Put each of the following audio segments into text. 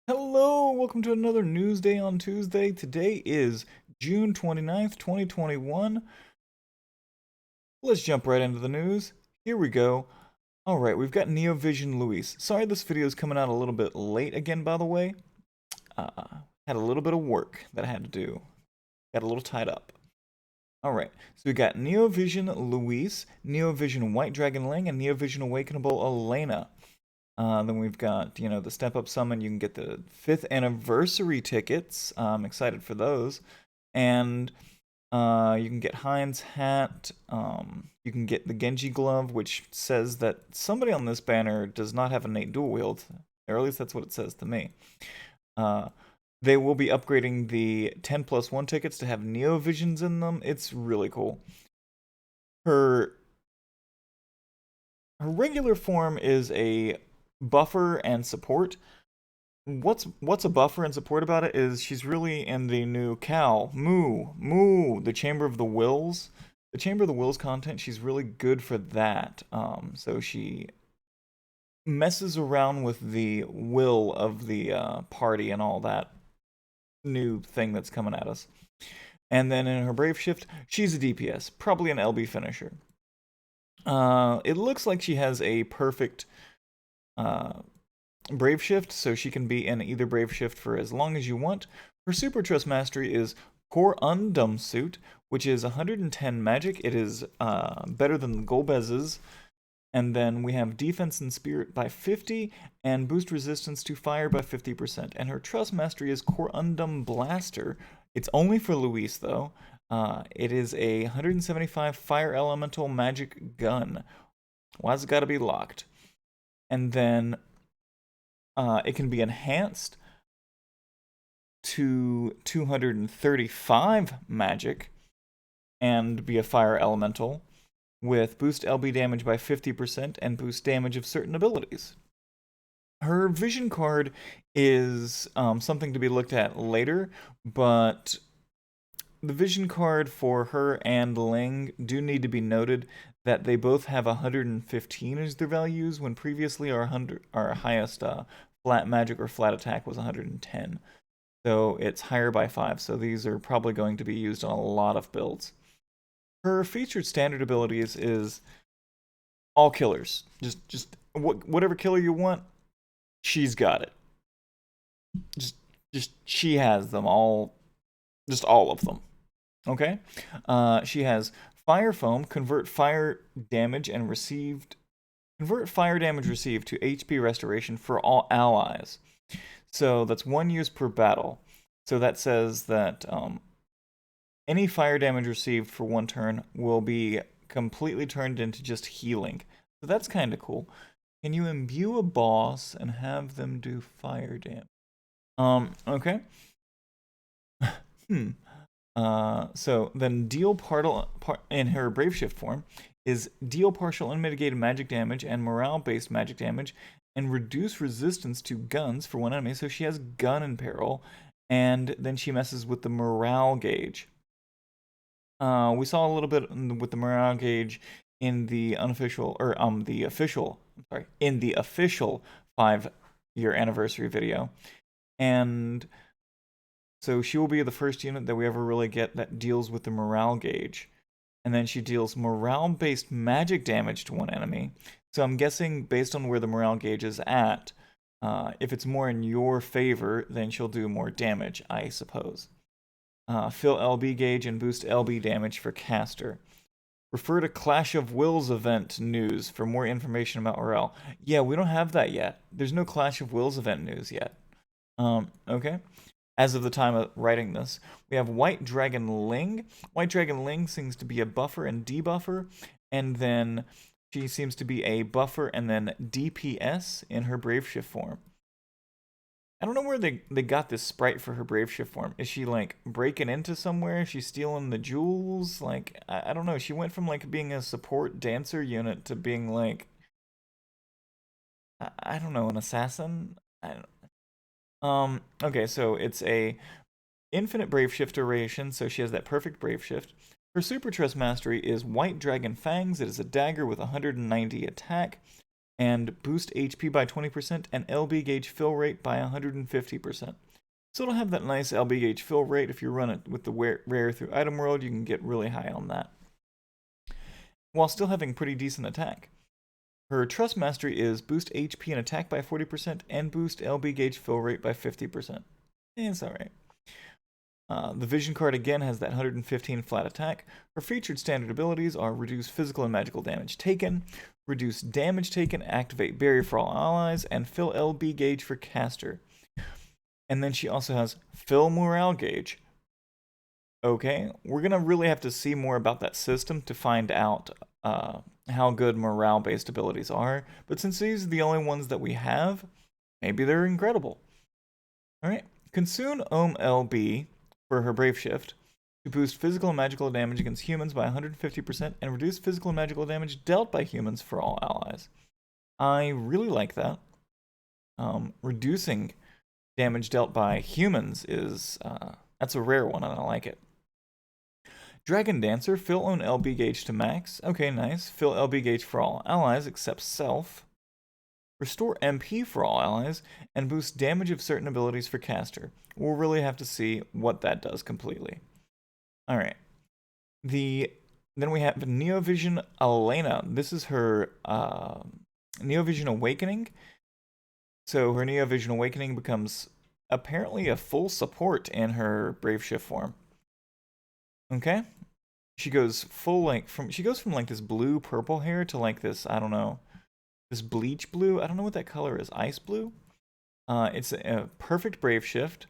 Hello, welcome to another news day on Tuesday. Today is June 29th, 2021. Let's jump right into the news. Here we go. Alright, we've got Vision Louise. Sorry this video is coming out a little bit late again, by the way. Had a little bit of work that I had to do. Got a little tied up. Alright, so we got Vision Louise, Vision White Dragon Ling, and Vision Awakenable Elena. Then we've got, the Step Up Summon. You can get the 5th anniversary tickets. I'm excited for those. And you can get Heinz hat. You can get the Genji glove, which says that somebody on this banner does not have innate dual wield. Or at least that's what it says to me. They will be upgrading the 10+1 tickets to have Neo Visions in them. It's really cool. Her regular form is a buffer and support. What's a buffer and support about it is she's really in the new cow moo, the Chamber of the Wills. The Chamber of the Wills content, she's really good for that. So she messes around with the will of the party and all that new thing that's coming at us. And then in her Brave Shift, she's a DPS, probably an LB finisher. It looks like she has a perfect Brave Shift, so she can be in either Brave Shift for as long as you want. Her Super Trust Mastery is Core Undum Suit, which is 110 magic. It is better than Golbez's. And then we have Defense and Spirit by 50, and Boost Resistance to Fire by 50%. And her Trust Mastery is Core Undum Blaster. It's only for Louise, though. It is a 175 Fire Elemental Magic Gun. Why's it gotta be locked? And then it can be enhanced to 235 magic and be a fire elemental with boost LB damage by 50% and boost damage of certain abilities. Her vision card is something to be looked at later, but the vision card for her and Ling do need to be noted that they both have 115 as their values, when previously our highest flat magic or flat attack was 110. So it's higher by 5, so these are probably going to be used on a lot of builds. Her featured standard abilities is all killers. Just whatever killer you want, she's got it. Just she has them all, just all of them. Okay? She has Fire Foam, convert fire damage received to HP restoration for all allies. So that's 1 use per battle. So that says that any fire damage received for 1 turn will be completely turned into just healing. So that's kind of cool. Can you imbue a boss and have them do fire damage? Okay. So then deal in her Brave Shift form is deal partial unmitigated magic damage and morale-based magic damage and reduce resistance to guns for 1 enemy. So she has gun in peril, and then she messes with the morale gauge. We saw a little bit with the morale gauge in the unofficial, or in the official 5-year anniversary video, and so she will be the first unit that we ever really get that deals with the morale gauge. And then she deals morale-based magic damage to 1 enemy. So I'm guessing based on where the morale gauge is at, if it's more in your favor, then she'll do more damage, I suppose. Fill LB gauge and boost LB damage for caster. Refer to Clash of Wills event news for more information about morale. Yeah, we don't have that yet. There's no Clash of Wills event news yet. Okay. As of the time of writing this, we have White Dragon Ling. White Dragon Ling seems to be a buffer and debuffer, and then she seems to be a buffer and then DPS in her Brave Shift form. I don't know where they got this sprite for her Brave Shift form. Is she like breaking into somewhere? Is she stealing the jewels? Like, I don't know. She went from like being a support dancer unit to being like, I don't know, an assassin? Okay, so it's a infinite Brave Shift duration, so she has that perfect Brave Shift. Her Super Trust Mastery is White Dragon Fangs. It is a dagger with 190 attack. and boost HP by 20% and LB gauge fill rate by 150%. So it'll have that nice LB gauge fill rate. If you run it with the rare through item world, you can get really high on that, while still having pretty decent attack. Her Trust Mastery is boost HP and attack by 40% and boost LB gauge fill rate by 50%. It's alright. The Vision card again has that 115 flat attack. Her featured standard abilities are reduce physical and magical damage taken, reduce damage taken, activate barrier for all allies, and fill LB gauge for caster. And then she also has fill morale gauge. Okay, we're gonna really have to see more about that system to find out how good morale-based abilities are. But since these are the only ones that we have, maybe they're incredible. Alright, Consume Ohm LB for her Brave Shift to boost physical and magical damage against humans by 150% and reduce physical and magical damage dealt by humans for all allies. I really like that. Reducing damage dealt by humans is, that's a rare one and I like it. Dragon Dancer, fill own LB gauge to max. Okay, nice. Fill LB gauge for all allies except self. Restore MP for all allies, and boost damage of certain abilities for caster. We'll really have to see what that does completely. Alright. Then we have Vision Elena. This is her Vision Awakening. So her Vision Awakening becomes apparently a full support in her Brave Shift form. Okay? She goes from like this blue purple hair to like this, I don't know, this bleach blue. I don't know what that color is. Ice blue? It's a perfect Brave Shift.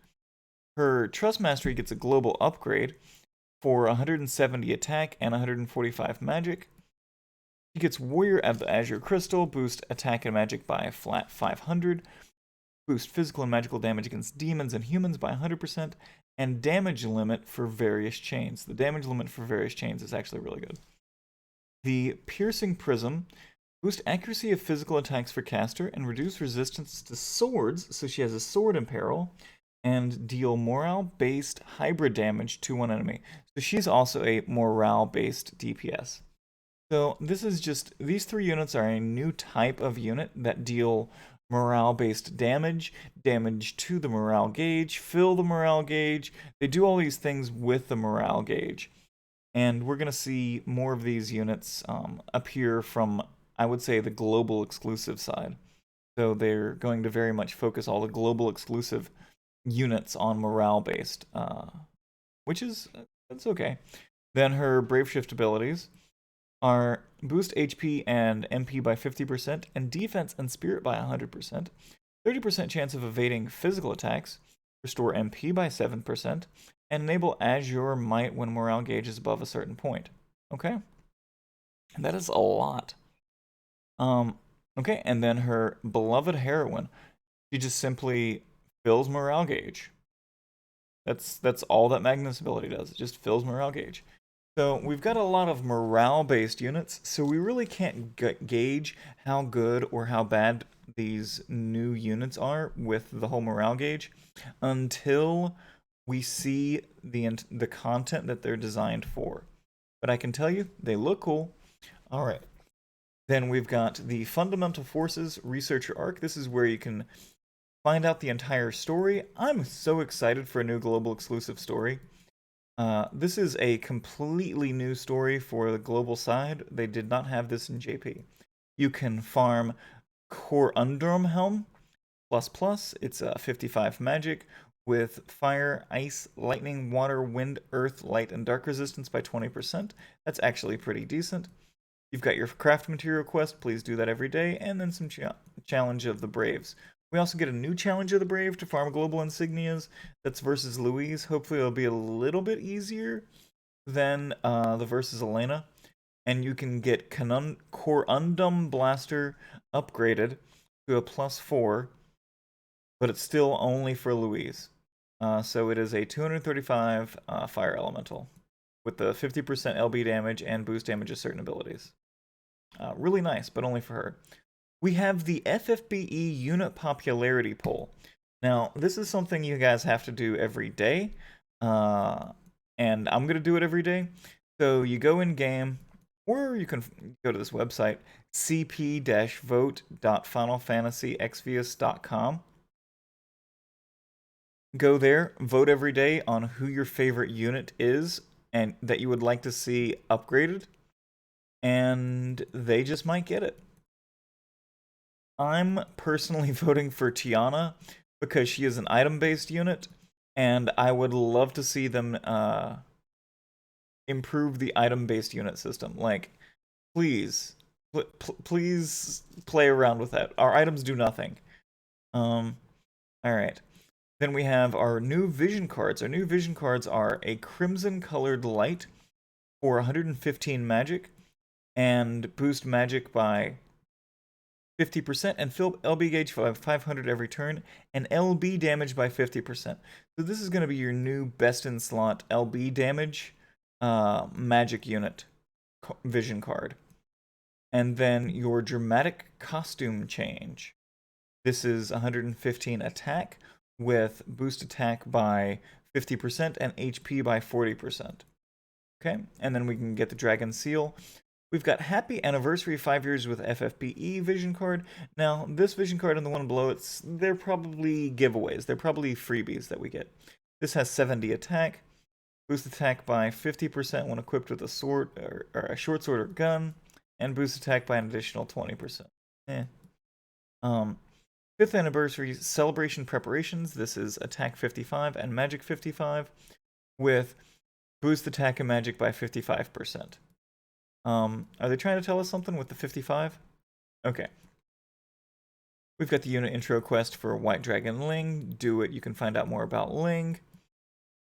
Her Trust Mastery gets a global upgrade for 170 attack and 145 magic. She gets Warrior of the Azure Crystal, boost attack and magic by a flat 500, boost physical and magical damage against demons and humans by 100%, and damage limit for various chains. The damage limit for various chains is actually really good. The Piercing Prism, boost accuracy of physical attacks for caster and reduce resistance to swords, so she has a sword in peril, and deal morale-based hybrid damage to one enemy. So she's also a morale-based DPS. So these three units are a new type of unit that deal morale-based damage to the morale gauge, fill the morale gauge. They do all these things with the morale gauge. And we're going to see more of these units appear from, I would say, the global exclusive side. So they're going to very much focus all the global exclusive units on morale-based, which is, that's okay. Then her Brave Shift abilities are boost HP and MP by 50% and defense and spirit by 100%, 30% chance of evading physical attacks, restore MP by 7%, and enable Azure Might when morale gauge is above a certain point. Okay? And that is a lot. Okay, and then her Beloved Heroine. She just simply fills morale gauge. That's all that Magnus ability does. It just fills morale gauge. So we've got a lot of morale-based units, so we really can't gauge how good or how bad these new units are with the whole morale gauge until we see the content that they're designed for. But I can tell you, they look cool. All right. Then we've got the Fundamental Forces Researcher Arc. This is where you can find out the entire story. I'm so excited for a new global exclusive story. This is a completely new story for the global side. They did not have this in JP. You can farm Corundrum Helm ++. It's 55 magic with fire, ice, lightning, water, wind, earth, light, and dark resistance by 20%. That's actually pretty decent. You've got your craft material quest. Please do that every day. And then some challenge of the Braves. We also get a new challenge of the Brave to farm global insignias. That's versus Louise. Hopefully it'll be a little bit easier than the versus Elena. And you can get Corundum Blaster upgraded to a +4, but it's still only for Louise. So it is a 235 fire elemental with the 50% LB damage and boost damage of certain abilities. Really nice, but only for her. We have the FFBE unit popularity poll. Now, this is something you guys have to do every day, and I'm going to do it every day. So you go in game, or you can go to this website, cp-vote.finalfantasyexvius.com. Go there, vote every day on who your favorite unit is and that you would like to see upgraded, and they just might get it. I'm personally voting for Tiana because she is an item-based unit, and I would love to see them improve the item-based unit system. Like, please, please play around with that. Our items do nothing. All right. Then we have our new vision cards. Our new vision cards are a crimson colored light for 115 magic and boost magic by 50% and fill LB gauge by 500 every turn and LB damage by 50%. So this is going to be your new best in slot LB damage magic unit vision card. And then your dramatic costume change. This is 115 attack with boost attack by 50% and HP by 40%. Okay, and then we can get the Dragon Seal. We've got Happy Anniversary 5 years with FFBE vision card. Now, this vision card and the one below it, they're probably giveaways. They're probably freebies that we get. This has 70 attack, boost attack by 50% when equipped with a sword or a short sword or gun, and boost attack by an additional 20%. 5th Anniversary Celebration Preparations. This is Attack 55 and Magic 55 with boost attack and magic by 55%. Are they trying to tell us something with the 55? Okay. We've got the unit intro quest for White Dragon Ling. Do it. You can find out more about Ling.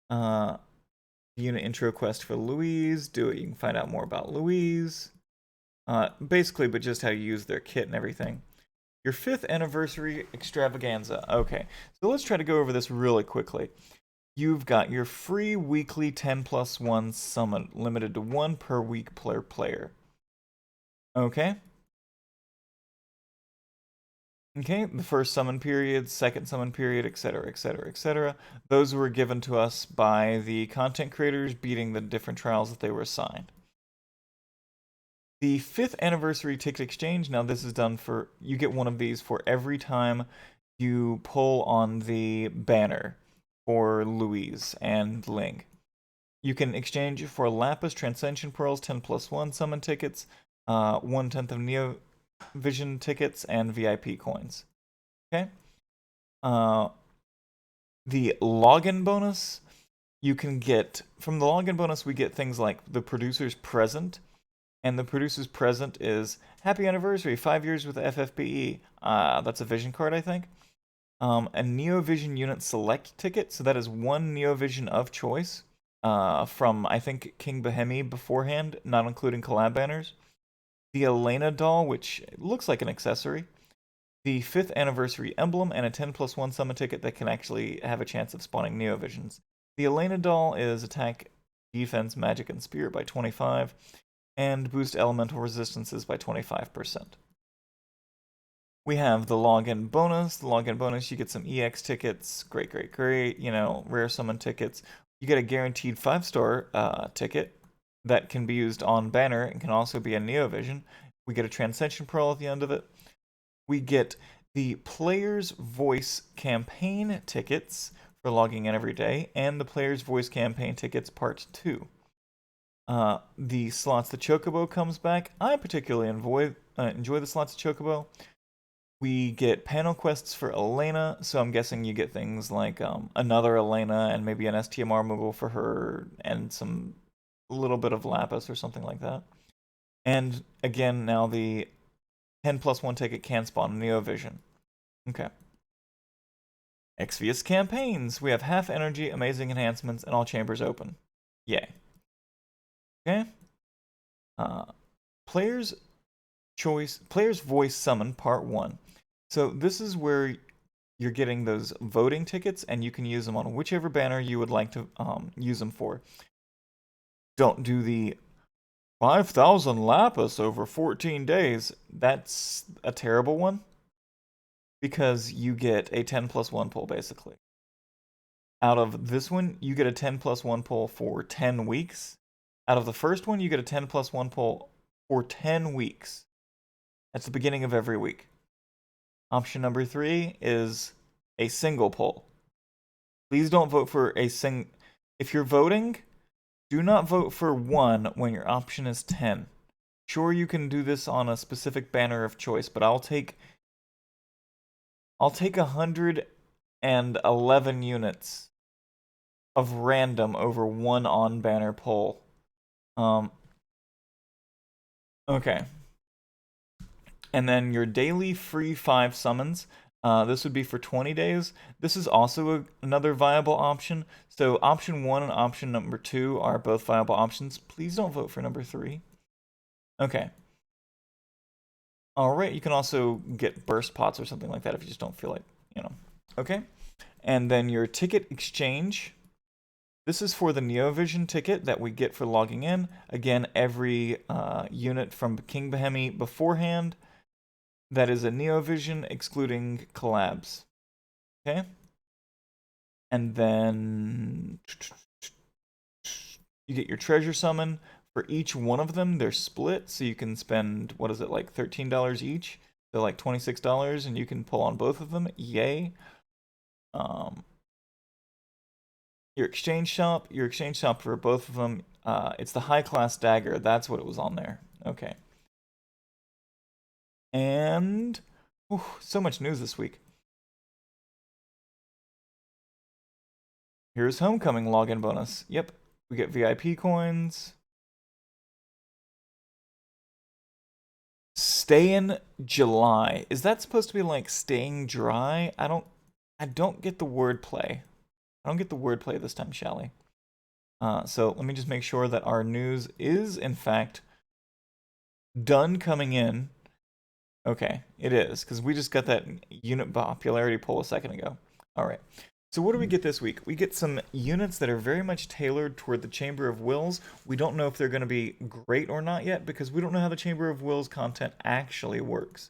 The unit intro quest for Louise. Do it. You can find out more about Louise. Basically, but just how you use their kit and everything. Your 5th Anniversary Extravaganza. Okay, so let's try to go over this really quickly. You've got your free weekly 10+1 summon, limited to 1 per week per player. Okay? Okay, the first summon period, second summon period, etc., etc., etc. Those were given to us by the content creators beating the different trials that they were assigned. The 5th Anniversary Ticket Exchange, now this is done for, you get one of these for every time you pull on the banner for Louise and Ling. You can exchange it for Lapis, Transcension Pearls, 10+1 summon tickets, 1/10 of Neo Vision tickets, and VIP coins. Okay? The login bonus, you can get, from the login bonus we get things like the producer's present, and the producer's present is Happy Anniversary, 5 years with FFBE. That's a vision card, I think. A Neo Vision Unit Select ticket, so that is one Neo Vision of choice from, I think, King Bohemi beforehand, not including collab banners. The Elena doll, which looks like an accessory. The 5th Anniversary Emblem, and a 10+1 summon ticket that can actually have a chance of spawning Neo Visions. The Elena doll is attack, defense, magic, and spirit by 25. And boost elemental resistances by 25%. We have the login bonus. The login bonus, you get some EX tickets. Great, great, great. You know, rare summon tickets. You get a guaranteed 5-star ticket that can be used on banner and can also be a Neo Vision. We get a Transcension Pearl at the end of it. We get the Player's Voice campaign tickets for logging in every day, and the Player's Voice campaign tickets part 2. The slots the Chocobo comes back. I particularly enjoy the slots of Chocobo. We get panel quests for Elena, so I'm guessing you get things like another Elena and maybe an STMR removal for her and some little bit of Lapis or something like that. And again, now the 10+1 ticket can spawn Neo Vision. Okay. Exvius campaigns. We have half energy, amazing enhancements, and all chambers open. Yay. Okay. Player's Voice Summon Part 1. So this is where you're getting those voting tickets, and you can use them on whichever banner you would like to use them for. Don't do the 5,000 Lapis over 14 days. That's a terrible one, because you get a 10+1 pull, basically. Out of this one, you get a 10+1 pull for 10 weeks. Out of the first one, you get a 10+1 pull for 10 weeks. At the beginning of every week. Option number 3 is a single poll. Please don't vote for a If you're voting, do not vote for 1 when your option is 10. Sure, you can do this on a specific banner of choice, but I'll take 111 units of random over 1 on banner poll. Okay. And then your daily free 5 summons. This would be for 20 days. This is also another viable option. So option 1 and option number 2 are both viable options. Please don't vote for number 3. Okay. Alright, you can also get burst pots or something like that if you just don't feel like, Okay. And then your ticket exchange. This is for the NeoVision ticket that we get for logging in. Again, every unit from King Bahemi beforehand. That is a NeoVision excluding collabs. Okay? And then you get your treasure summon. For each one of them, they're split, so you can spend, what is it, like $13 each? So like $26, and you can pull on both of them. Yay. Your exchange shop for both of them, it's the high class dagger. That's what it was on there. Okay. And so much news this week. Here's homecoming login bonus. Yep, we get VIP coins. Stay in July. Is that supposed to be like staying dry? I don't get the wordplay. I don't get the wordplay this time, Shally. So let me just make sure that our news is in fact done coming in. Okay, it is, because we just got that unit popularity poll a second ago. Alright, so what do we get this week? We get some units that are very much tailored toward the Chamber of Wills. We don't know if they're going to be great or not yet, because we don't know how the Chamber of Wills content actually works.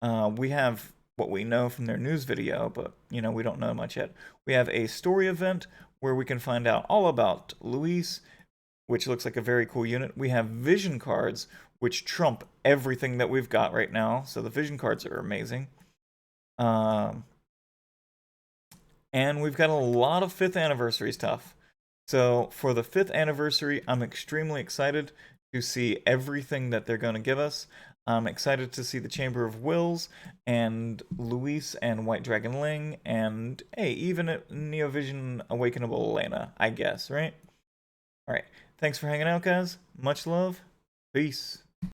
We have what we know from their news video, but, we don't know much yet. We have a story event where we can find out all about Louise, which looks like a very cool unit. We have vision cards, which trump everything that we've got right now. So the vision cards are amazing. And we've got a lot of 5th anniversary stuff. So for the 5th anniversary, I'm extremely excited to see everything that they're going to give us. I'm excited to see the Chamber of Wills and Louise and White Dragon Ling and, hey, even NeoVision Awakenable Elena, I guess, right? Alright, thanks for hanging out, guys. Much love. Peace.